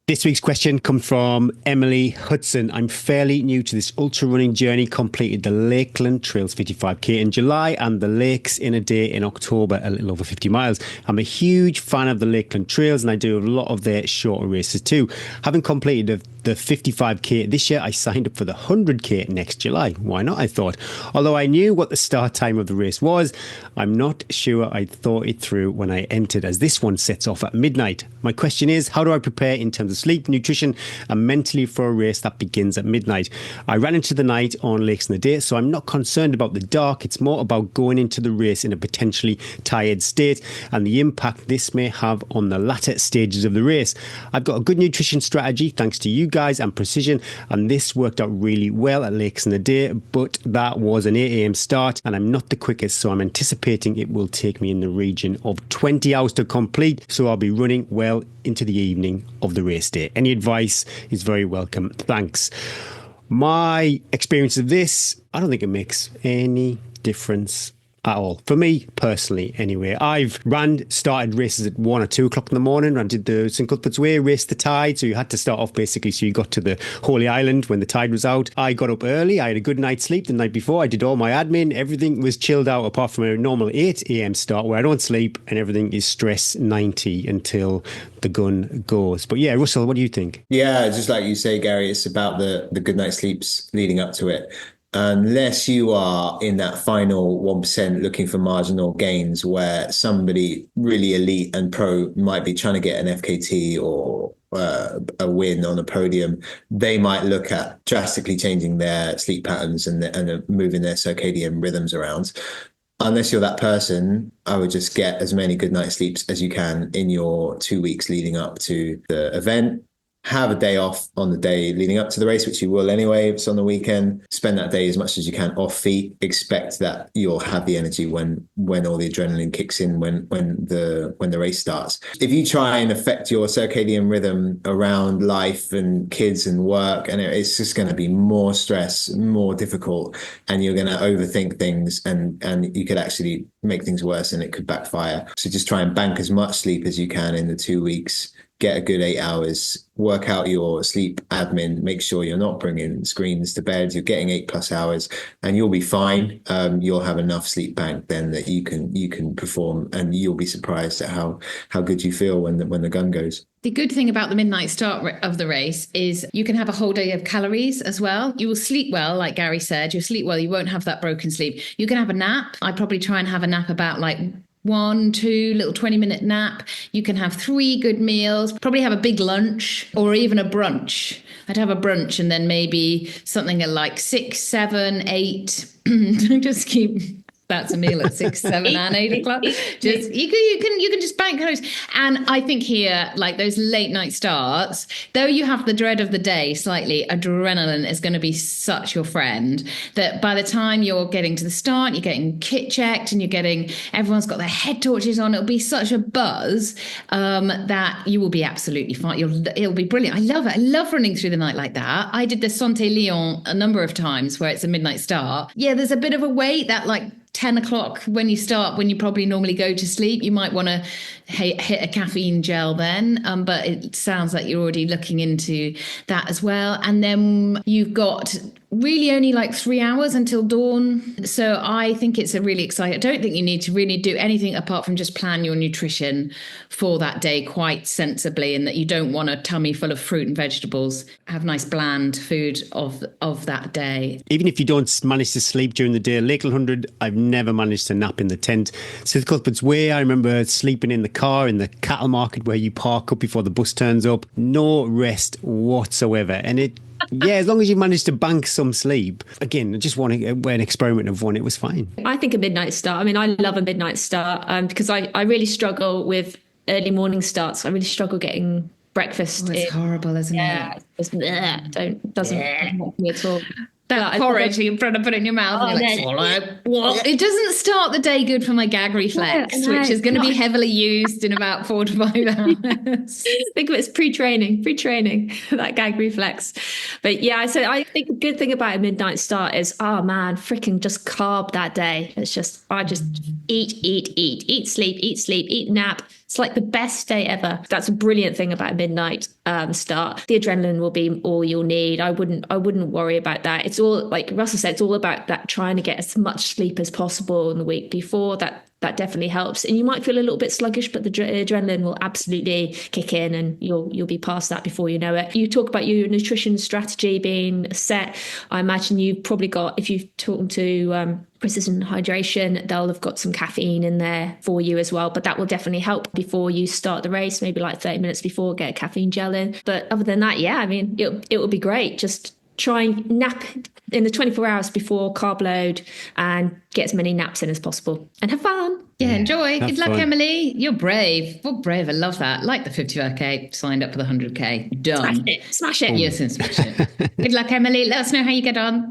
This week's question comes from Emily Hudson. I'm fairly new to this ultra running journey. Completed the Lakeland Trails 55k in July and the Lakes in a day in October, a little over 50 miles. I'm a huge fan of the Lakeland Trails and I do a lot of their shorter races too. Having completed the 55k this year, I signed up for the 100k next July. Why not, I thought. Although I knew what the start time of the race was, I'm not sure I thought it through when I entered, as this one sets off at midnight. My question is, how do I prepare in terms of sleep, nutrition and mentally for a race that begins at midnight? I ran into the night on Lakes in the day, so I'm not concerned about the dark. It's more about going into the race in a potentially tired state and the impact this may have on the latter stages of the race. I've got a good nutrition strategy thanks to you guys and precision, and this worked out really well at Lakes in the day, but that was an 8 a.m. start and I'm not the quickest, so I'm anticipating it will take me in the region of 20 hours to complete, so I'll be running well into the evening of the race day. Any advice is very welcome. Thanks. My experience of this, I don't think it makes any difference at all. For me personally, anyway. I've started races at 1 or 2 o'clock in the morning. I did the St Cuthbert's Way, raced the tide. So you had to start off basically. So you got to the Holy Island when the tide was out. I got up early. I had a good night's sleep the night before. I did all my admin. Everything was chilled out apart from a normal 8 a.m. start where I don't sleep and everything is stress 90 until the gun goes. But yeah, Russell, what do you think? Yeah, just like you say, Gary, it's about the good night sleeps leading up to it. Unless you are in that final 1% looking for marginal gains where somebody really elite and pro might be trying to get an FKT or a win on a podium, they might look at drastically changing their sleep patterns and moving their circadian rhythms around. Unless you're that person, I would just get as many good night sleeps as you can in your 2 weeks leading up to the event. Have a day off on the day leading up to the race, which you will anyway. If it's on the weekend, spend that day as much as you can off feet. Expect that you'll have the energy when all the adrenaline kicks in when the race starts. If you try and affect your circadian rhythm around life and kids and work, and it's just going to be more stress, more difficult, and you're going to overthink things, and you could actually make things worse, and it could backfire. So just try and bank as much sleep as you can in the 2 weeks. Get a good 8 hours, work out your sleep admin, make sure you're not bringing screens to bed, you're getting 8+ hours, and you'll be fine. You'll have enough sleep bank then that you can perform, and you'll be surprised at how good you feel when the gun goes. The good thing about the midnight start of the race is you can have a whole day of calories as well. You will sleep well, like Gary said. You'll sleep well. You won't have that broken sleep. You can have a nap. I probably try and have a nap about 1, 2 little 20-minute nap. You can have 3 good meals, probably have a big lunch or even a brunch. I'd have a brunch and then maybe something at 6, 7, 8. Just keep... That's a meal at 6, 7 and 8 o'clock. Just you can just bank calories. And I think here, those late night starts, though you have the dread of the day slightly, adrenaline is going to be such your friend that by the time you're getting to the start, you're getting kit checked and everyone's got their head torches on. It'll be such a buzz that you will be absolutely fine. It'll be brilliant. I love it. I love running through the night like that. I did the Santé-Lyon a number of times where it's a midnight start. Yeah, there's a bit of a wait that 10 o'clock when you start, when you probably normally go to sleep, you might want to hit a caffeine gel then. But it sounds like you're already looking into that as well. And then you've got really only 3 hours until dawn. So I think it's a really exciting. I don't think you need to really do anything apart from just plan your nutrition for that day quite sensibly, and that you don't want a tummy full of fruit and vegetables. Have nice bland food of that day. Even if you don't manage to sleep during the day, Lakeland 100, I've never managed to nap in the tent. St Cuthbert's Way, I remember sleeping in the car in the cattle market where you park up before the bus turns up. No rest whatsoever. And as long as you manage to bank some sleep. Again, I just want an experiment of one. It was fine. I think a midnight start. I mean, I love a midnight start because I really struggle with early morning starts. I really struggle getting breakfast. It's horrible, isn't it? Yeah, it doesn't help me at all. That porridge in front of put it in your mouth and you're swallow. What? It doesn't start the day good for my gag reflex, which is going to be heavily used in about 4 to 5 hours. Think of it as pre-training, that gag reflex. But yeah, so I think the good thing about a midnight start is, freaking just carb that day. It's just, I just eat, sleep, eat, nap, It's like the best day ever. That's a brilliant thing about a midnight start. The adrenaline will be all you'll need. I wouldn't worry about that. It's all, like Russell said, it's all about that trying to get as much sleep as possible in the week before. That definitely helps. And you might feel a little bit sluggish, but the adrenaline will absolutely kick in and you'll be past that before you know it. You talk about your nutrition strategy being set. I imagine you've probably got, if you've talked to Precision Hydration, they'll have got some caffeine in there for you as well. But that will definitely help before you start the race, maybe like 30 minutes before, get a caffeine gel in. But other than that, yeah, I mean, it will be great. Just try and nap in the 24 hours before carb load and get as many naps in as possible and have fun. Yeah, enjoy. Good luck, fun. Emily. You're brave. Well, brave. I love that. Like the 55k, signed up for the 100k. Done. Smash it. Yes, and smash it. Good luck, Emily. Let us know how you get on.